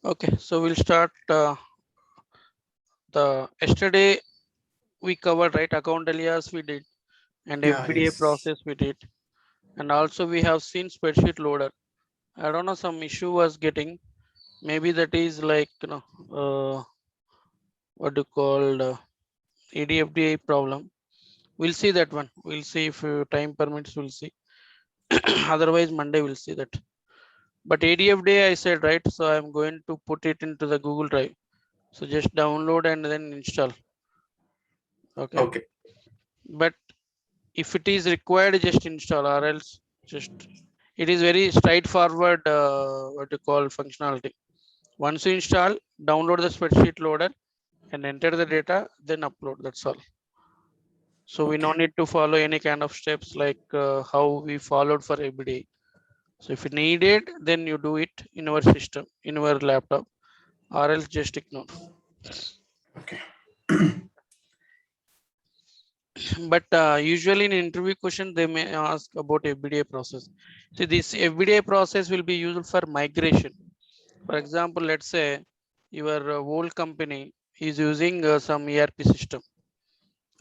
Okay, so we'll start the yesterday we covered, right, account alias we did, and Yeah, FBDA yes. process we did, and also we have seen spreadsheet loader. I don't know, some issue was getting, maybe that is like what do you call ADFDA problem. We'll see that one. We'll see if time permits. We'll see. Otherwise, Monday we'll see that. But ADFDA I said, right, so I'm going to put it into the Google Drive. So just download and then install. Okay. Okay. But if it is required, just install, or else just it is very straightforward. What you call functionality. Once you install, download the spreadsheet loader and enter the data, then upload. That's all. So we no Okay. need to follow any kind of steps like how we followed for every day. So if you need it, then you do it in our system, in our laptop, or else just ignore. Okay. But usually in interview question, they may ask about everyday process. So this everyday process will be used for migration. For example, let's say your whole company is using some ERP system.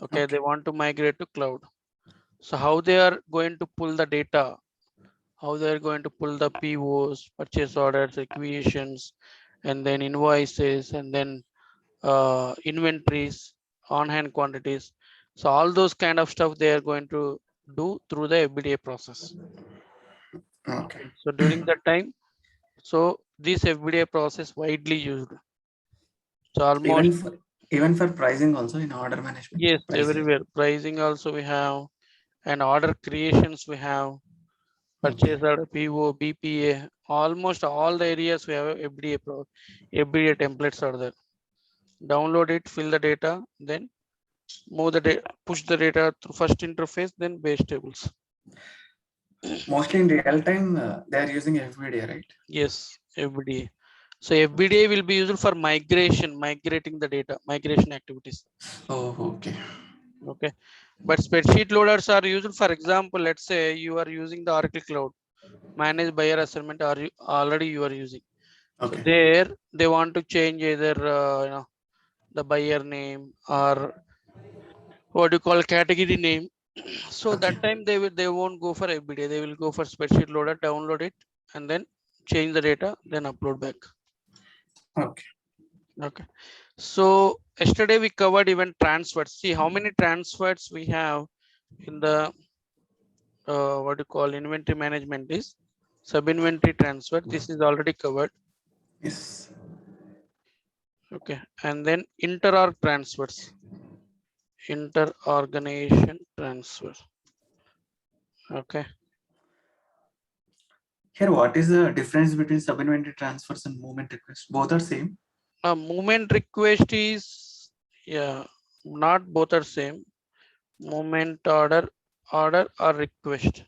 Okay, Okay. they want to migrate to cloud. So how they are going to pull the data, how they are going to pull the POs, purchase orders, requisitions, and then invoices, and then inventories, on-hand quantities. So all those kind of stuff they are going to do through the FBDA process. Okay. Okay. So during that time, so this FBDA process widely used. So almost, Even for even for pricing also in order management, yes, pricing. everywhere. Pricing also we have, and order creations we have, Okay. purchase order, PO, BPA, almost all the areas we have FBDA templates are there. Download it, fill the data, then move the data, push the data through first interface, then base tables. Mostly in real time, they are using FBDA, right? Yes, FBDA. So FBDA will be used for migration, migrating the data, migration activities. Oh, okay. Okay. But spreadsheet loaders are used, for example, let's say you are using the Oracle Cloud, managed buyer assignment, or you already you are using. So Okay. there they want to change either the buyer name or what you call category name. So that Okay. time they won't go for FBDA. They will go for spreadsheet loader, download it, and then change the data, then upload back. Okay. Okay. So yesterday we covered even transfers. See how many transfers we have in the what you call inventory management is sub inventory transfer. This is already covered. Yes. Okay. And then inter org transfers, inter organization transfer. Okay. Here, what is the difference between sub-inventory transfers and movement requests? Both are same. A movement request is, yeah, not both are same. Movement order or request.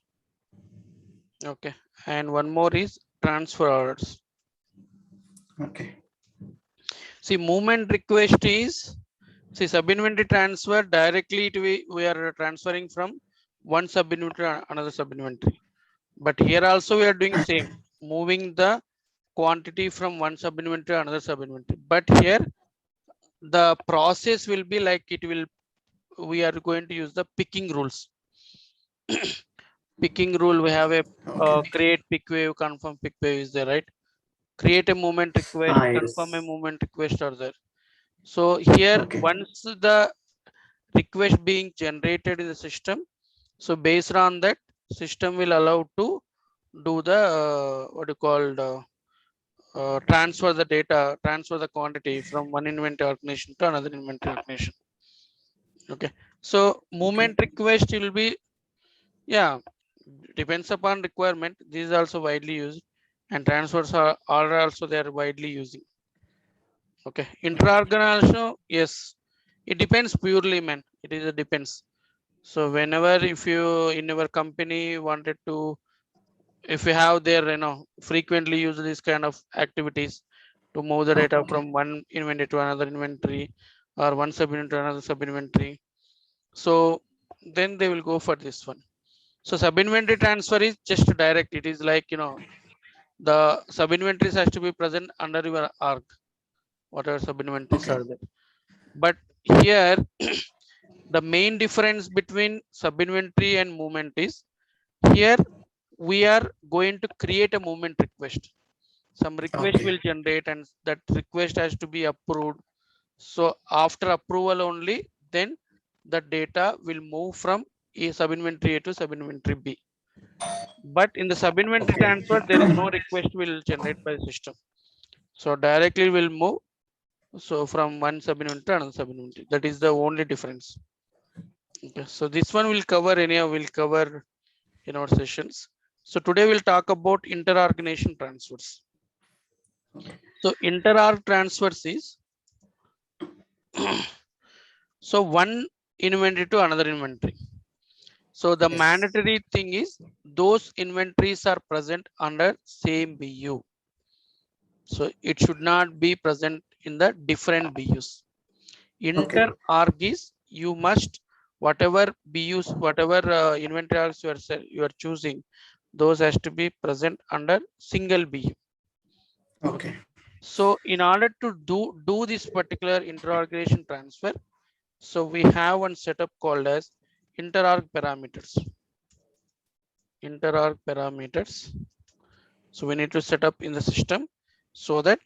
Okay. And one more is transfer orders. Okay. See, movement request is, see, sub inventory transfer directly to we are transferring from one sub inventory to another sub inventory. But here also we are doing same, moving the quantity from one sub inventory to another sub inventory. But here the process will be like it will, we are going to use the picking rules. Picking rule, we have a Okay. create pick wave, confirm pick wave is there, right? Create a movement request, Ah, confirm a yes. movement request are there. So here, Okay. once the request being generated in the system, so based on that, system will allow to do the what you called transfer the data, transfer the quantity from one inventory organization to another inventory organization. Okay. So Okay. movement request will be, yeah, depends upon requirement. These are also widely used, and transfers are also they are widely using. Okay. Okay. Intra-organizational, yes, it depends purely, man. It is a depends. So whenever if you in your company wanted to, if you have their frequently use this kind of activities to move the data Okay. from one inventory to another inventory or one sub inventory to another sub inventory, so then they will go for this one. So sub inventory transfer is just direct. It is like the sub inventories has to be present under your arc, whatever sub inventories Okay. are there. But here, the main difference between sub inventory and movement is here we are going to create a movement request. Some request Okay. will generate and that request has to be approved. So after approval only, then the data will move from a sub inventory A to sub inventory B. But in the sub inventory Okay. transfer, there is no request will generate by the system. So directly will move. So from one sub inventory to another sub inventory. That is the only difference. Okay. So this one will cover anyhow, will cover in our sessions. So today we'll talk about inter-organization transfers. So inter-org transfers is so one inventory to another inventory. So the Yes. mandatory thing is those inventories are present under same BU. So it should not be present in the different BUs. Okay. Inter-org is you must whatever BUs, whatever inventory orgs you are choosing, those has to be present under single BU. Okay. So in order to do this particular inter-organization transfer, so we have one setup called as inter-org parameters. Inter-org parameters. So we need to set up in the system so that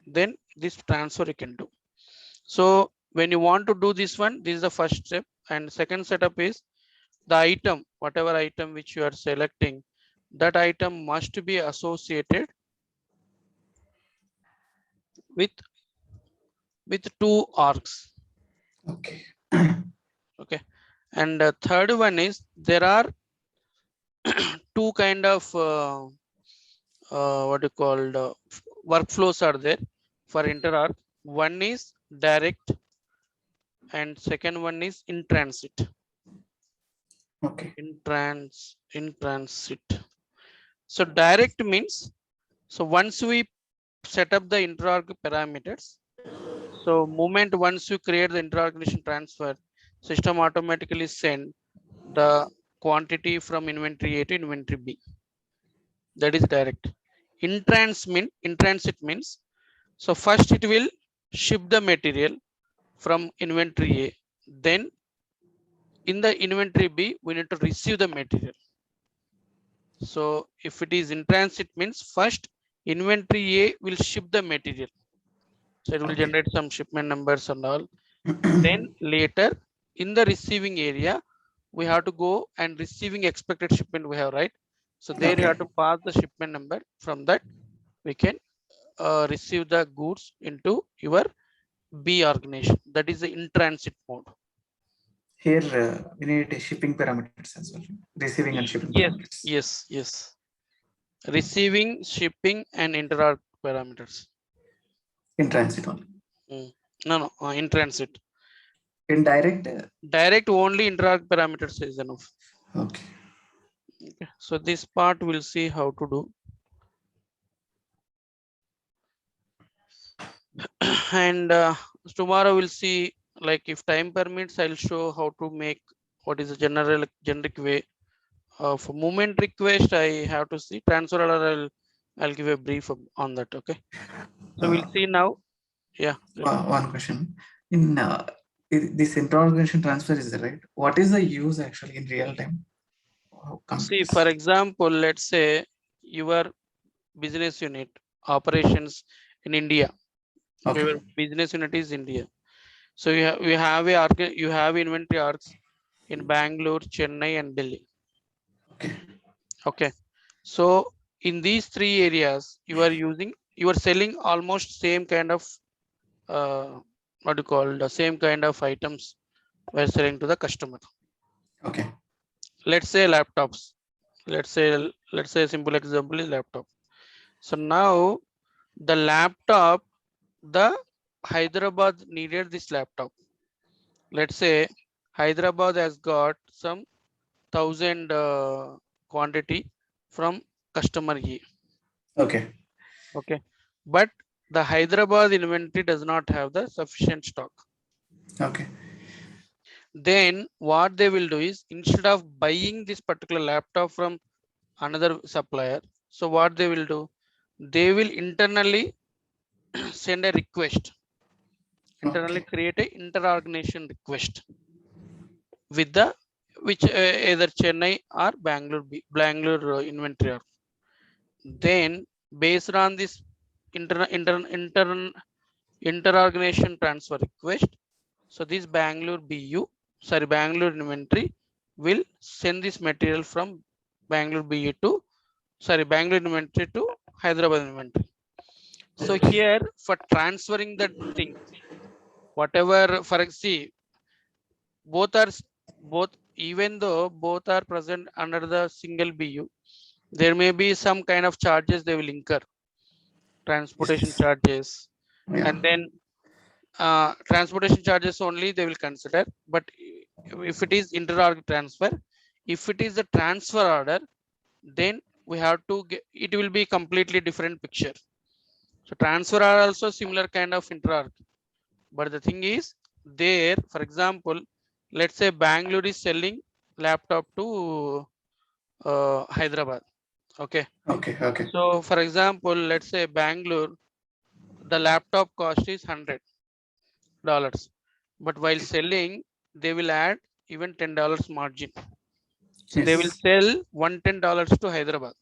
then this transfer you can do. So when you want to do this one, this is the first step. And second setup is the item, whatever item which you are selecting, that item must be associated with two arcs. Okay. Okay. And the third one is there are two kind of what you called workflows are there for inter-org. One is direct and second one is in transit. Okay. In transit. So direct means, so once we set up the inter-org parameters, so moment once you create the inter-organization transfer, system automatically send the quantity from inventory A to inventory B. That is direct. In transit means, so first it will ship the material from inventory A. Then in the inventory B, we need to receive the material. So if it is in transit means first inventory A will ship the material. So it will Okay. generate some shipment numbers and all. Then later in the receiving area, we have to go and receiving expected shipment we have, right? So there you Okay. have to pass the shipment number. From that we can receive the goods into your B organization. That is the in transit mode. Here we need shipping parameters as well. Receiving and shipping Yes, parameters yes. Receiving, shipping, and inter parameters. in transit only. No, in transit. In direct. Direct only inter parameters is enough. Okay. Okay. So this part we'll see how to do. And tomorrow we'll see, like if time permits, I'll show how to make what is a generic way. For movement request, I have to see transfer order. I'll give a brief on that. Okay. So we'll see now. Yeah. One question. In this inter-organization transfer is right. What is the use actually in real time? How See, companies? for example, let's say your business unit operations in India. Okay. Your business unit is India. So you have inventory arcs in Bangalore, Chennai, and Delhi. Okay. Okay. So in these three areas, you are selling almost same kind of what do you call the same kind of items we're selling to the customer. Okay. Let's say laptops. Let's say a simple example is laptop. So now the laptop, the Hyderabad needed this laptop. Let's say Hyderabad has got some 1,000 quantity from customer A. Okay. Okay. But the Hyderabad inventory does not have the sufficient stock. Okay. Then what they will do is instead of buying this particular laptop from another supplier, so what they will do, they will internally send a request, internally create a inter-organization request with the which either Chennai or Bangalore inventory. Then based on this inter-organization transfer request, so this Bangalore inventory will send this material from Bangalore inventory to Hyderabad inventory. So here for transferring the thing, whatever both are even though both are present under the single BU, there may be some kind of charges they will incur, transportation charges, and then transportation charges only they will consider. But if it is inter-org transfer, if it is a transfer order, then we have to get, it will be completely different picture. So transfer are also similar kind of inter-org, but the thing is there, for example, let's say Bangalore is selling laptop to Hyderabad. Okay. So for example, let's say Bangalore, the laptop cost is $100, but while selling, they will add even $10 margin. So they will sell $110 to Hyderabad.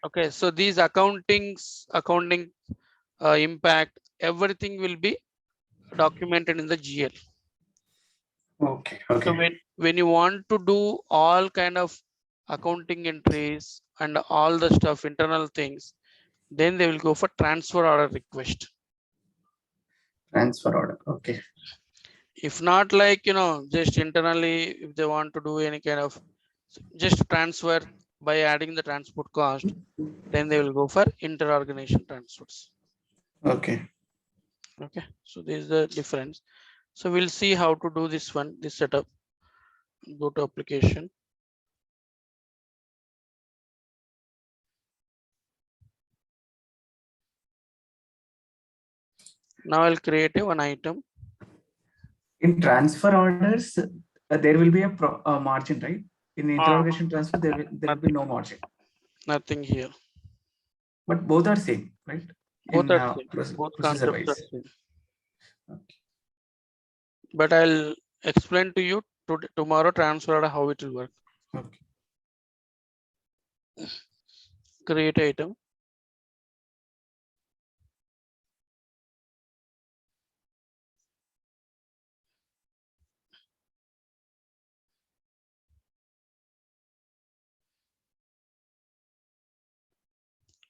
Okay. So these accounting impact, everything will be documented in the GL. So when you want to do all kind of accounting entries and all the stuff, internal things, then they will go for transfer order request. Okay. If not, like, just internally, if they want to do any kind of just transfer by adding the transport cost, then they will go for inter-organization transfers. Okay. So this is the difference. So we'll see how to do this setup. Go to application. Now I'll create one item. In transfer orders, there will be a margin, right? In interrogation transfer, there will be no margin. Nothing here. But both are same, right? Both are same. Both concepts are same. Okay. But I'll explain to you tomorrow transfer order how it will work. Okay. Create item.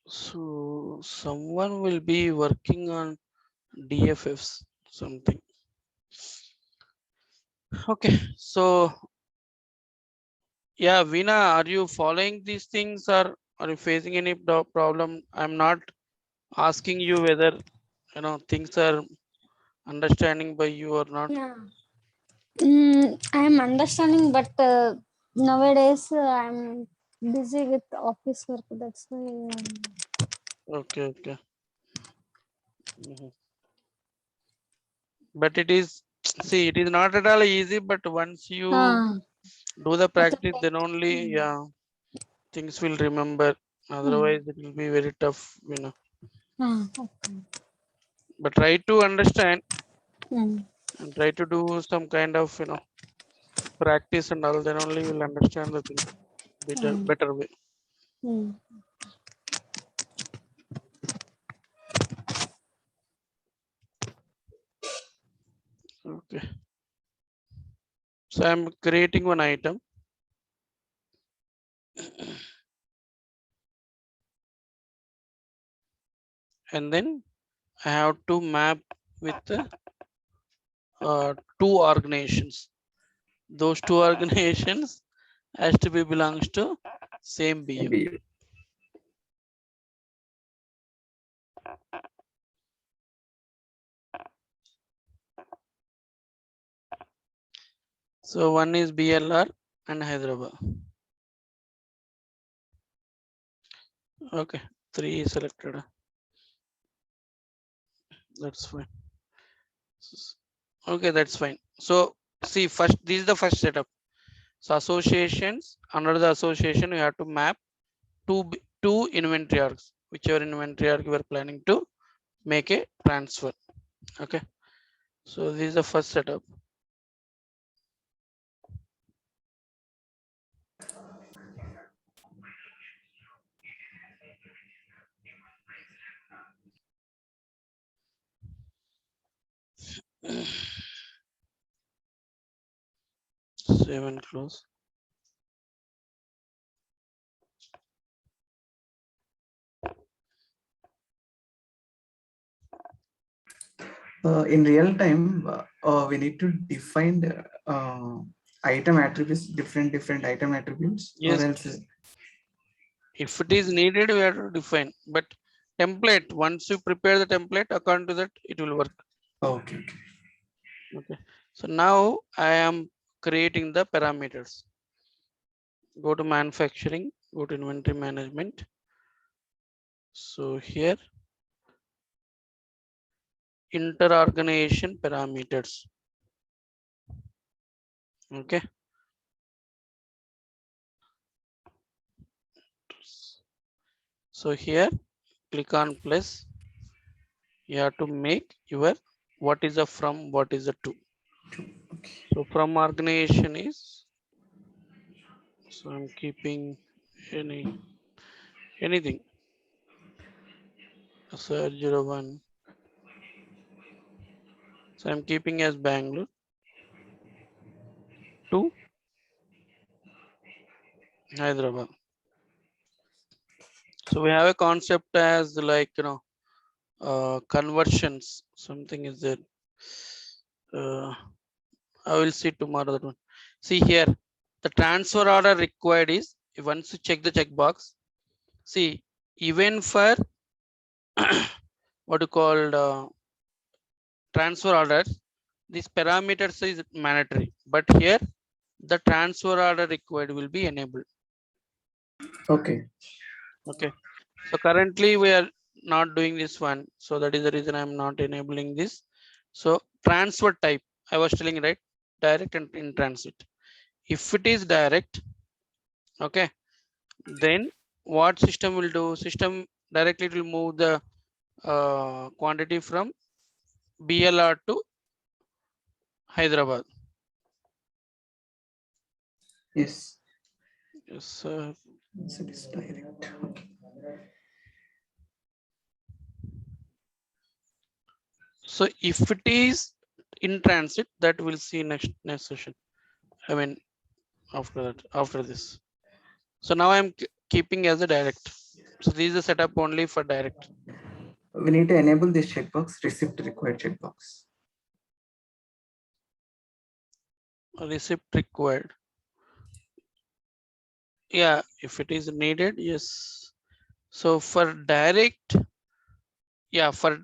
So someone will be working on DFFs something. Okay, so yeah, Veena, are you following these things or are you facing any problem? I'm not asking you whether things are understanding by you or not. Yeah. I'm understanding, but nowadays I'm busy with office work. That's why. Okay. But it is, see, it is not at all easy, but once you do the practice, then only things will remember. Otherwise, it will be very tough, Okay. But try to understand and try to do some kind of practice and all, then only you'll understand the thing better way. Okay, so I'm creating one item. And then I have to map with the 2 organizations. Those 2 organizations has to be belongs to same BU. So one is BLR and Hyderabad. Okay, 3 is selected. That's fine. Okay, that's fine. So see, first, this is the first setup. So associations, under the association, you have to map two two inventory arcs, whichever inventory arc you are planning to make a transfer. Okay, so this is the first setup. Save and close. In real time, we need to define the item attributes, different item attributes, Yes, or else if it is needed, we have to define. But template, once you prepare the template, according to that, it will work. okay. Okay. So now I am creating the parameters. Go to manufacturing, go to inventory management. So here, inter-organization parameters. Okay. So here, click on plus. You have to make your what is a from, what is a to. Okay. So from organization is, so I'm keeping anything. So 01. So I'm keeping as Bangalore to Hyderabad. So we have a concept as like, conversions. Something is there. I will see tomorrow that one. See here, the transfer order required is, once you check the checkbox, see, even for what you call transfer order, these parameters is mandatory, but here the transfer order required will be enabled. Okay. Okay. So currently we are not doing this one. So that is the reason I'm not enabling this. So transfer type, I was telling, right? Direct and in transit. If it is direct, okay, then what system will do? System directly will move the quantity from BLR to Hyderabad. Yes. Yes, So it is direct. Okay. so if it is in transit, that we'll see next session. I mean, after this. So now I'm keeping as a direct. So this is a setup only for direct. We need to enable this checkbox, receipt required checkbox. Receipt required. Yeah, if it is needed, yes. So for direct, yeah, for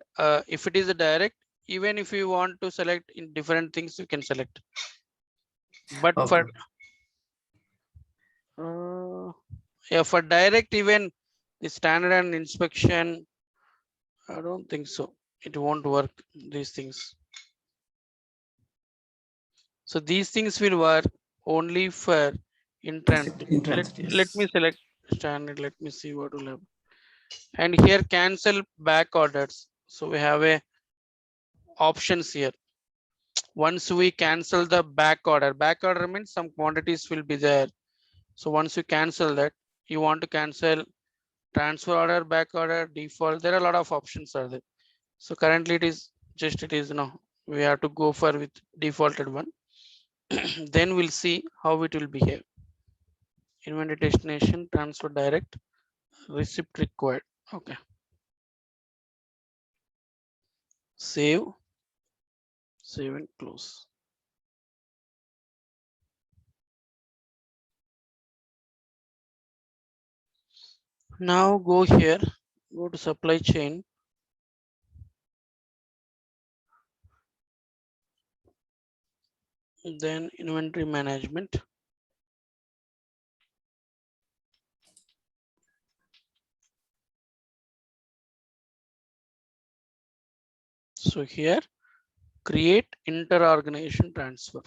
if it is a direct, even if you want to select in different things, you can select. But Okay. yeah, for direct, even the standard and inspection, I don't think so. It won't work, these things. So these things will work only for in transit. In transit, Let me yes. select standard. Let me see what will happen. And here cancel back orders. So we have a options here. Once we cancel the back order means some quantities will be there. So once you cancel that, you want to cancel transfer order, back order, default. There are a lot of options are there. So currently it is we have to go for with defaulted one. Then we'll see how it will behave. Inventory destination, transfer direct, receipt required. Okay. Save and close. Now go here, go to supply chain. Then inventory management. So here, create inter-organization transfer.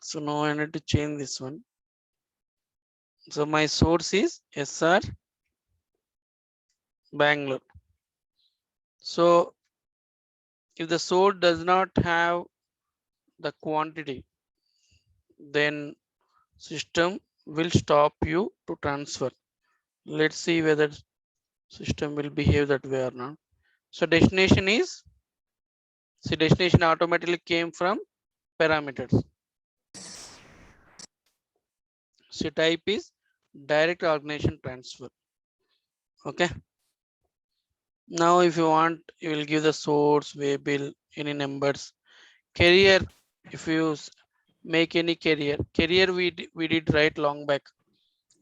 So now I need to change this one. So my source is SR Bangalore. So if the source does not have the quantity, then system will stop you to transfer. Let's see whether system will behave that way or not. So destination is, see, destination automatically came from parameters. So type is direct organization transfer. Okay. Now if you want, you will give the source, variable, any numbers. Carrier, if you make any carrier we did write long back.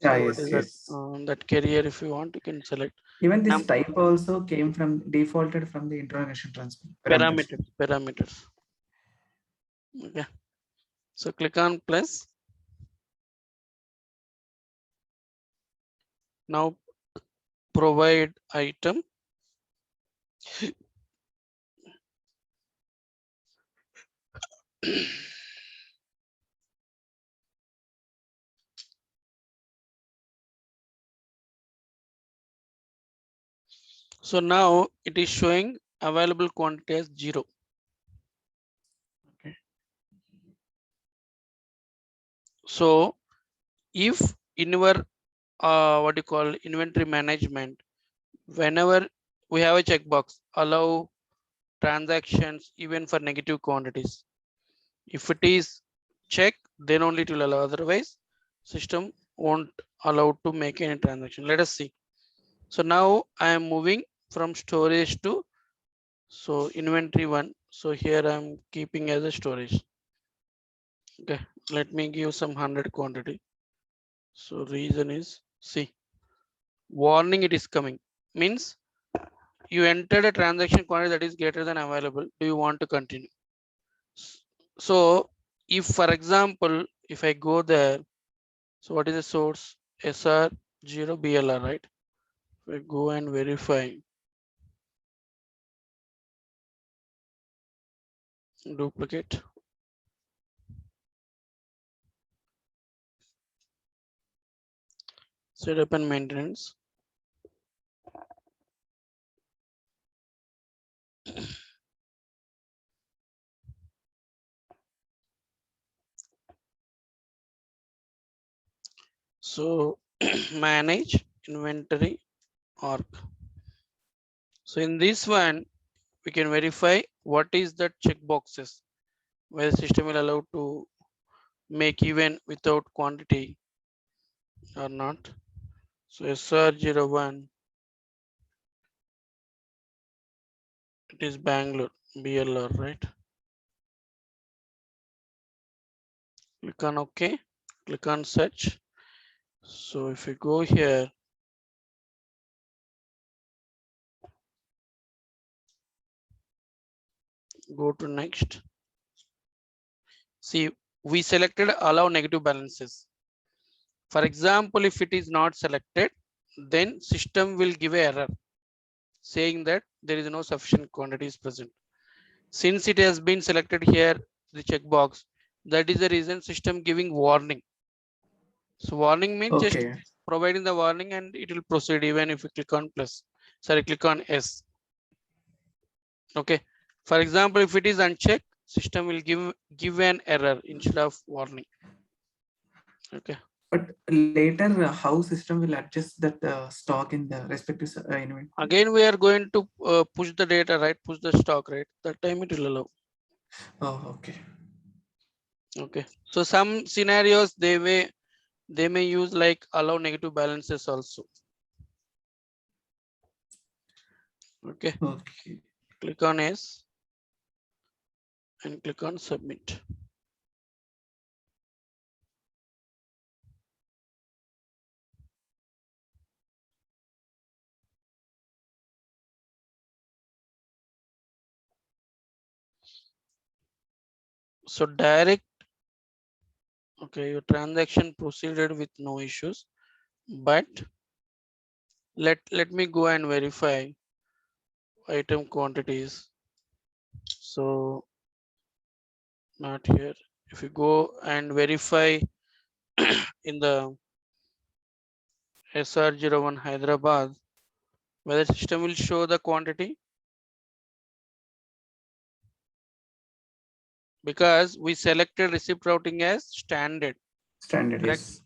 Yeah, So what yes, is that? yes. That carrier, if you want, you can select. Even this type also came from defaulted from the introduction transfer parameters. Parameters. Okay. So click on plus. Now provide item. So now it is showing available quantity as 0. Okay. So if in your what do you call inventory management, whenever we have a checkbox, allow transactions even for negative quantities. If it is check, then only it will allow. Otherwise, system won't allow to make any transaction. Let us see. So now I am moving from storage to inventory one. So here I am keeping as a storage. Okay, let me give some 100 quantity. So reason is, see, warning it is coming, means you entered a transaction quantity that is greater than available. Do you want to continue? So if for example, if I go there, so what is the source? SR0 BLR, right? If I go and verify, duplicate. Setup and maintenance. So manage inventory org. So in this one, we can verify what is the checkboxes where the system will allow to make even without quantity or not. So SR01, it is Bangalore, BLR, right? Click on OK, click on search. So if you go here, go to next. See, we selected allow negative balances. For example, if it is not selected, then system will give an error saying that there is no sufficient quantities present. Since it has been selected here, the checkbox, that is the reason system giving warning. So warning means just Okay. providing the warning and it will proceed even if you click on plus. Sorry, click on S. Okay. For example, if it is unchecked, system will give an error instead of warning. Okay. But later, how system will adjust that stock in the respective inventory? Again, we are going to push the data, right? Push the stock, right? That time it will allow. Oh, okay. Okay. So some scenarios they may use like allow negative balances also. Okay. Okay. Click on S and click on submit. So direct, okay, your transaction proceeded with no issues, but let me go and verify item quantities. So not here, If you go and verify in the SR01 Hyderabad, whether system will show the quantity, because we selected receipt routing as standard, Standard, correct? yes.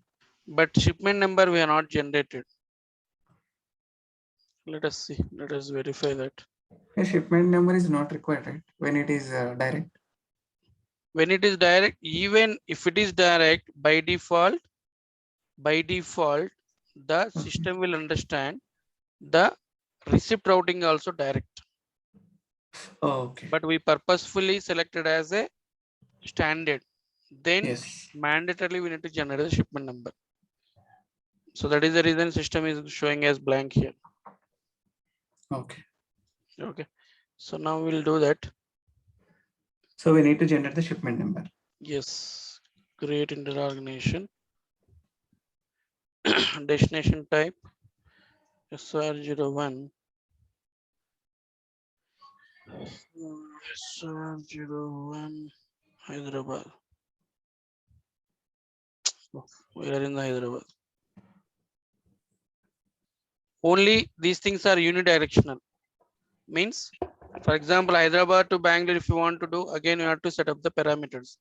But shipment number we have not generated. Let us see. Let us verify that. A shipment number is not required, right? When it is direct. When it is direct, even if it is direct, by default, the system will understand the receipt routing also direct. Oh, okay. But we purposefully selected as a standard. Then Yes. mandatorily we need to generate the shipment number. So that is the reason system is showing as blank here. Okay. Okay. So now we'll do that. So we need to generate the shipment number. Yes. Create interorganization. Destination type SR01. SR01 Hyderabad. Oh, we are in the Hyderabad. Only these things are unidirectional. Means, for example, Hyderabad to Bangalore, if you want to do, again, you have to set up the parameters.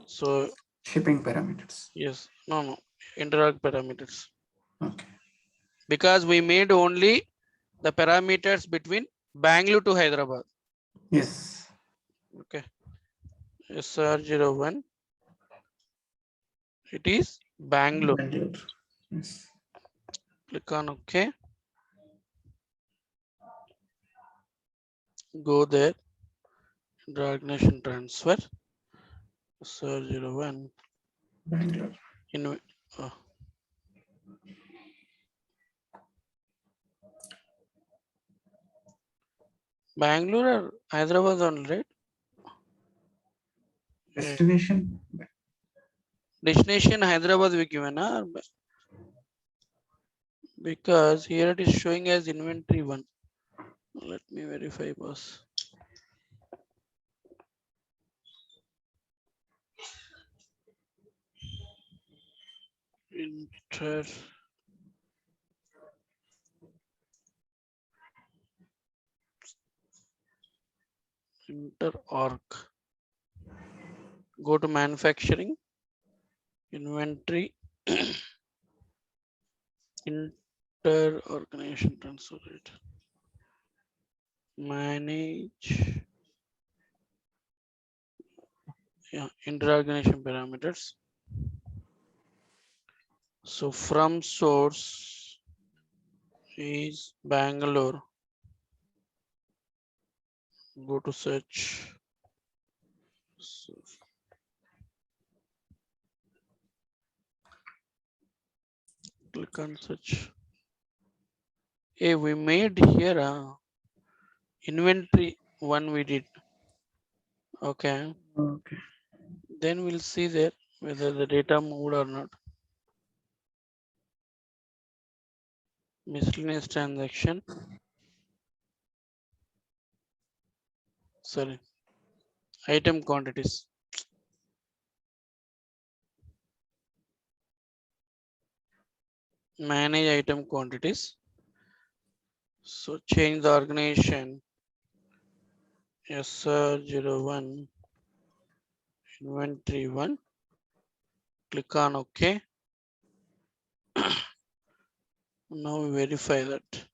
So, Shipping parameters. yes, no, interorg parameters. Okay. Because we made only the parameters between Bangalore to Hyderabad. Yes. Okay. SR01. It is Bangalore. Bangalore. Yes. Click on OK. Go there. Interorganization transfer. SR01. Bangalore. Bangalore or Hyderabad only, right? Destination. Destination Hyderabad we given, because here it is showing as inventory 1. Let me verify, boss. Interorg. Go to manufacturing, inventory, inter-organization transfer rate. Manage, yeah, inter-organization parameters. So from source is Bangalore. Go to search. Click on search. Hey, we made here inventory 1 we did. Okay. Okay. Then we'll see there whether the data moved or not. Miscellaneous transaction. Sorry. Item quantities. Manage item quantities. So change the organization. SR01 inventory 1. Click on OK. Now we verify that.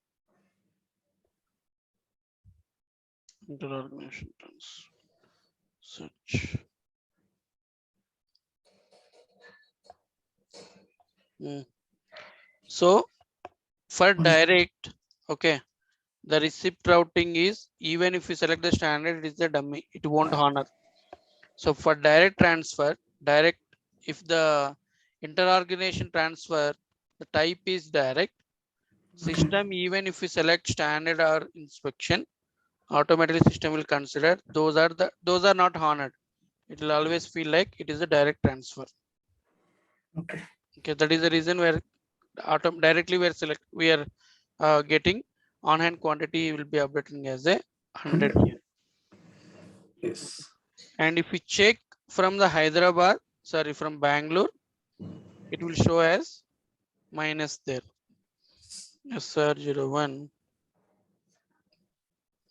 Inter-organization terms. Search. So for direct, okay, the receipt routing is, even if you select the standard, it is the dummy, it won't honor. So for direct transfer, if the inter-organization transfer, the type is direct, system, even if you select standard or inspection, automatically system will consider those are not honored. It will always feel like it is a direct transfer. Okay. Okay, that is the reason where directly we are getting on hand quantity will be updating as a 100 here. Yes. And if we check from the Hyderabad, sorry, from Bangalore, it will show as minus there. SR01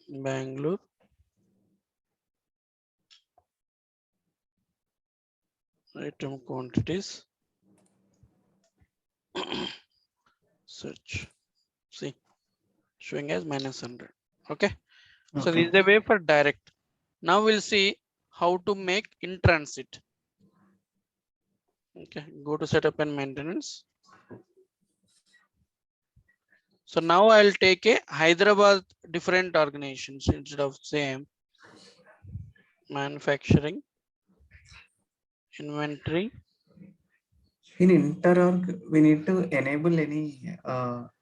Bangalore. Item quantities. Search. See, showing as minus 100. Okay. So this is the way for direct. Now we'll see how to make in transit. Okay, go to setup and maintenance. So now I'll take a Hyderabad different organizations instead of same manufacturing, inventory. In interorg, we need to enable any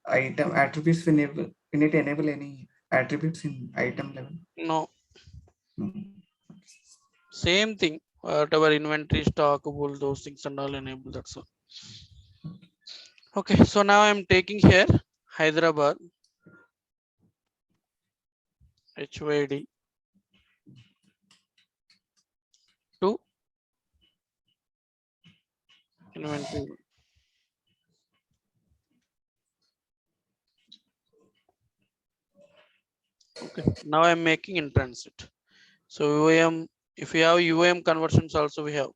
item attributes. We need to enable any attributes in item level. No, Hmm. same thing. Whatever inventory, stockable, those things and all enable. That's all. Okay, so now I'm taking here Hyderabad HYD to inventory. Okay, now I'm making in transit. So UAM, if we have UAM conversions also we have.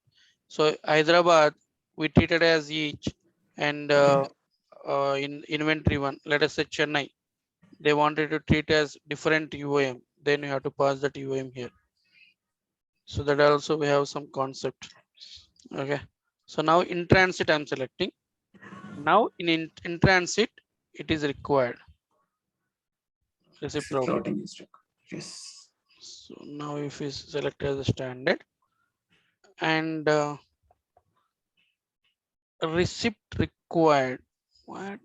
So Hyderabad we treated as each, and in inventory one, let us say Chennai, they wanted to treat as different UAM. Then you have to pass that UAM here. So that also we have some concept. Okay. So now in transit I'm selecting. Now in transit it is required. Reciprocal. Routing is required. Yes. So now if we select as a standard and receipt required. What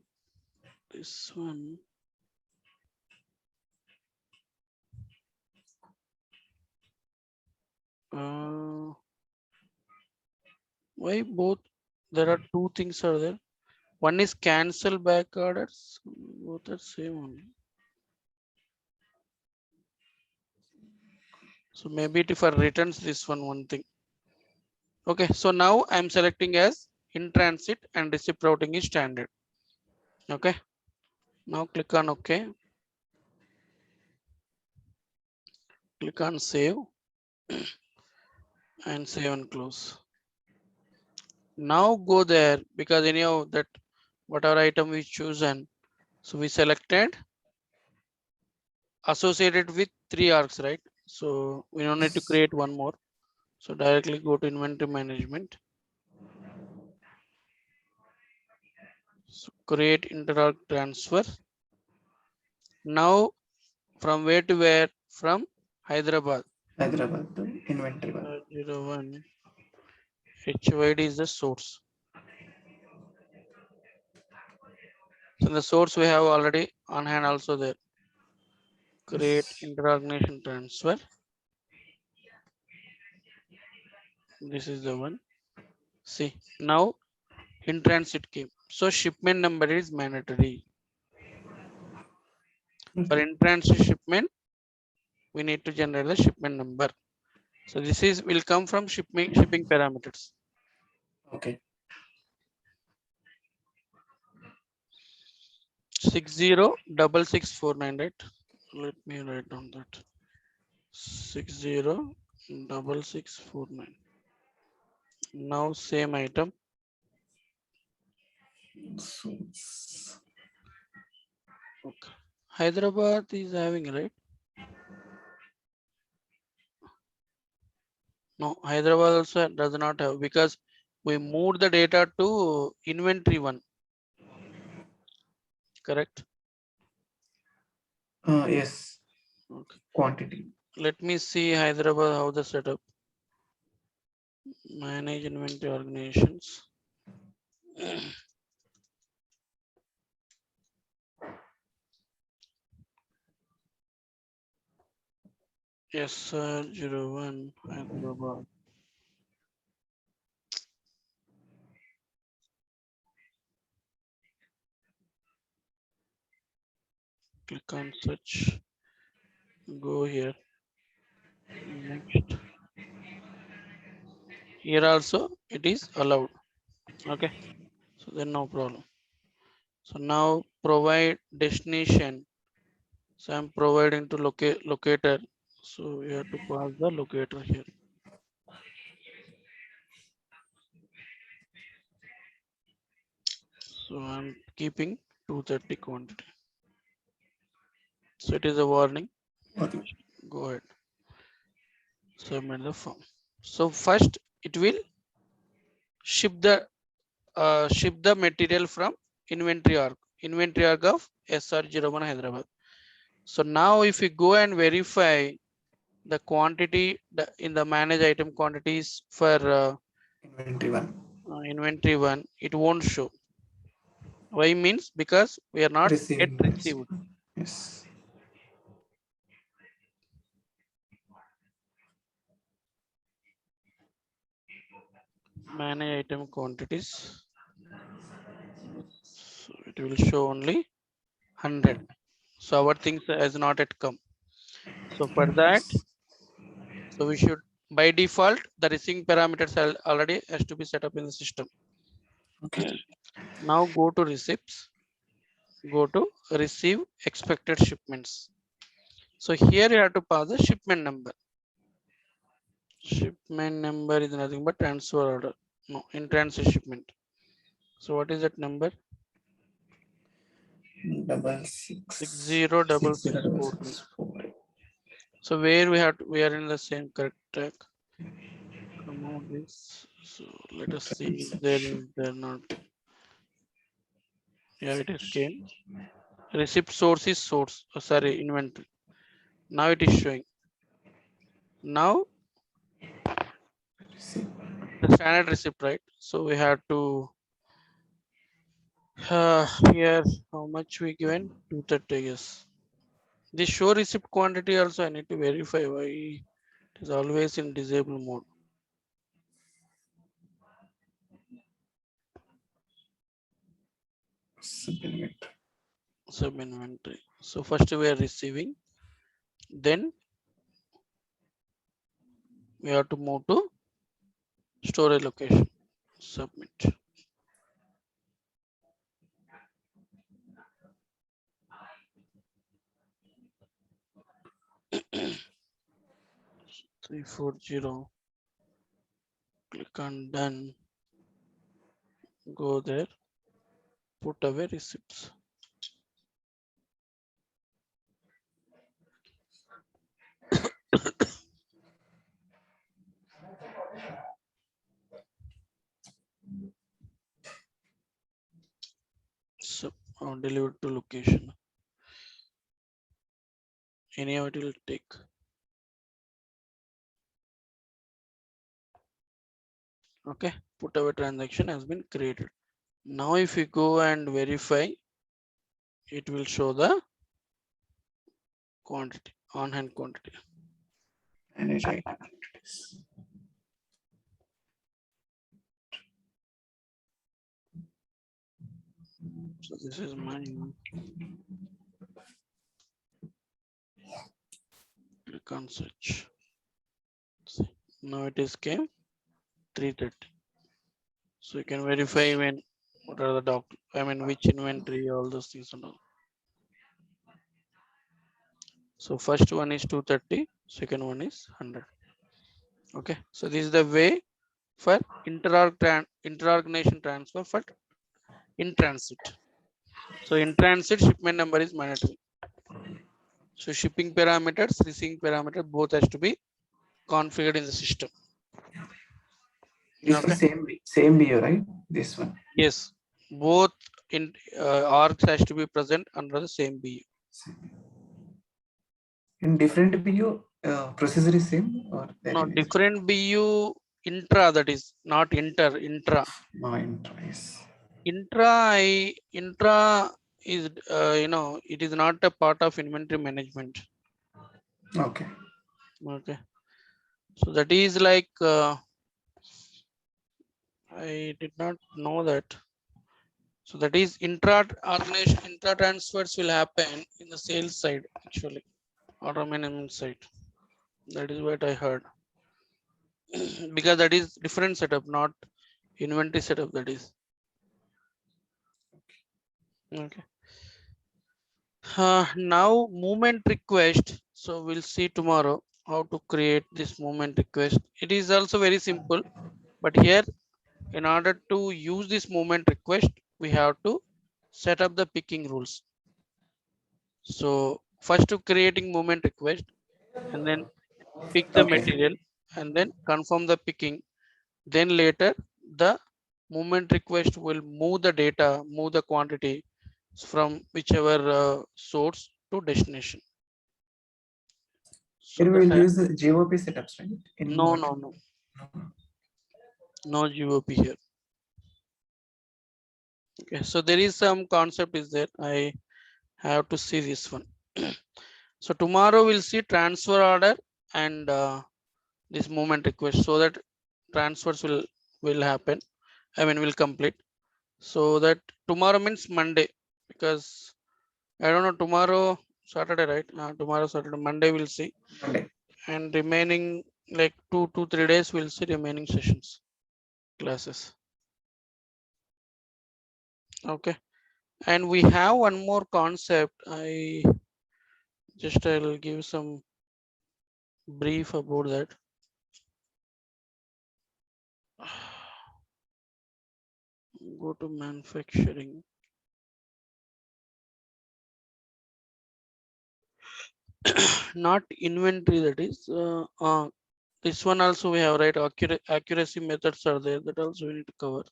this one? Why both? There are two things are there. One is cancel back orders. Both are same only. So maybe it if I returns this one thing. Okay, so now I'm selecting as in transit and receipt routing is standard. Okay, now click on OK. Click on save and save and close. Now go there because anyhow that whatever item we chosen, so we selected associated with 3 arcs, right? So we don't need to create one more. So directly go to inventory management. So create inter-arc transfer. Now from where to where? From Hyderabad. Hyderabad to inventory one. 01 HYD is the source. So the source we have already on hand also there. Create inter-organization transfer. This is the one. See, now in transit came. So shipment number is mandatory. For in transit shipment, we need to generate the shipment number. So this is will come from shipping parameters. Okay. 606649, right? Let me write down that. 606649. Now same item. So, Okay. Hyderabad is having, right? No, Hyderabad also does not have because we moved the data to inventory one. Correct? yes. Okay. Quantity. Let me see Hyderabad how the setup. Manage inventory organizations. Yes, sir. 01 Hyderabad. Click on search. Go here. Next. Here also it is allowed. Okay. So then no problem. So now provide destination. So I'm providing to locator. So we have to pass the locator here. So I'm keeping 230 quantity. So it is a warning. Okay. Go ahead. Submit the form. So first it will ship the material from inventory arc of SR01 Hyderabad. So now if we go and verify the quantity in the manage item quantities for Inventory one. inventory one, it won't show. Why means because we are not yet Receiving. received. Yes. Manage item quantities. So it will show only 100. So our things has not yet come. So for that, so we should by default the receiving parameters already has to be set up in the system. Okay. Now go to receipts. Go to receive expected shipments. So here you have to pass the shipment number. Shipment number is nothing but transfer order. No, in transit shipment. So what is that number? 66 606642. So where we are in the same correct track. Come on this. So let us see is there in there not. Yeah, it is came. Receipt source is source. Oh, sorry, inventory. Now it is showing. Now the standard receipt, right? So we have to here how much we given 230. Yes. The show receipt quantity also I need to verify why it is always in disable mode. Sub inventory. So first we are receiving, then we have to move to storage location. Submit. Three 340. Click on done. Go there. Put away receipts. So delivered to location. Any of it will take. Okay, put away transaction has been created. Now if we go and verify, it will show the quantity, on hand quantity. Manage item quantities. So this is mine. Click on search. See, now it is came 330. So you can verify when what are the which inventory, all those things and all. So first one is 230, second one is 100. Okay, so this is the way for interorganization transfer for in transit. So in transit shipment number is mandatory. So shipping parameters, receiving parameter both has to be configured in the system. This was same BO, right? This one. Yes, both in arcs has to be present under the same BU. In different BU, procedure is same or No, different BU intra, that is not intra. No, intra, yes. Intra is it is not a part of inventory management. Okay. Okay, so that is like I did not know that. So that is intra-organization, intra-transfers will happen in the sales side actually, order management side. That is what I heard. because that is different setup, not inventory setup. That is okay. Now movement request. So we'll see tomorrow how to create this movement request. It is also very simple, but here in order to use this movement request, we have to set up the picking rules. So first to creating movement request and then pick the Okay. material and then confirm the picking. Then later the movement request will move the data, move the quantity from whichever source to destination. So Here we will that use the GOP setups, right? In no, what? no, no, no GOP here. Okay, so there is some concept is there. I have to see this one. So tomorrow we'll see transfer order and this movement request, so that transfers will happen. I mean will complete. So that tomorrow means Monday, because I don't know tomorrow Saturday, right? Tomorrow Saturday, Monday we'll see, Monday. and remaining like 2 to 3 days we'll see remaining sessions, classes. Okay, and we have one more concept. I'll give some brief about that. Go to manufacturing. Not inventory, that is this one also we have, right? Accuracy methods are there, that also we need to cover.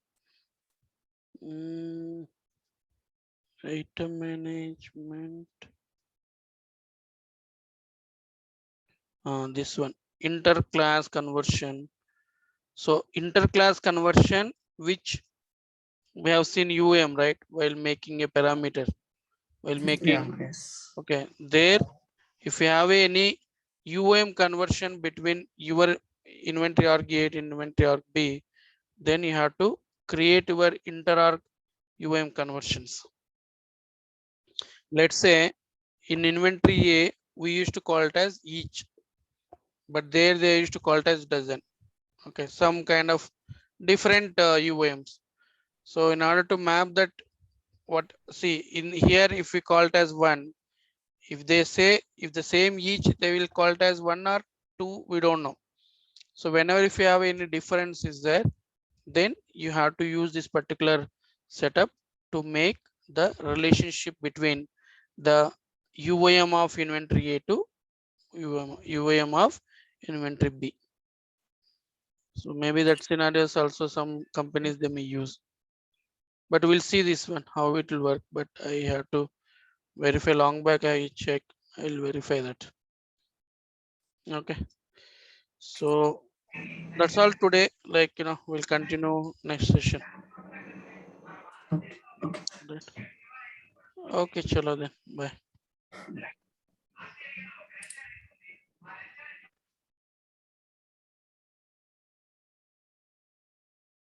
Item management. This one, interclass conversion. So interclass conversion, which we have seen UM, right? While making a parameter, while making, Yeah, yes. okay, there, if you have any UM conversion between your inventory arg A and inventory arg B, then you have to create your inter-arg UM conversions. Let's say in inventory A, we used to call it as each, but there they used to call it as dozen. Okay, some kind of different UMs. So in order to map that, what see in here, if we call it as one, if they say if the same each, they will call it as one or two, we don't know. So whenever if you have any difference is there, then you have to use this particular setup to make the relationship between the UAM of inventory A to UAM of inventory B. So maybe that scenarios also some companies they may use, but we'll see this one how it will work. But I have to verify long back. I check. I'll verify that. Okay. So that's all today. Like we'll continue next session. Okay. Okay. Right. Okay, chalo then. Bye.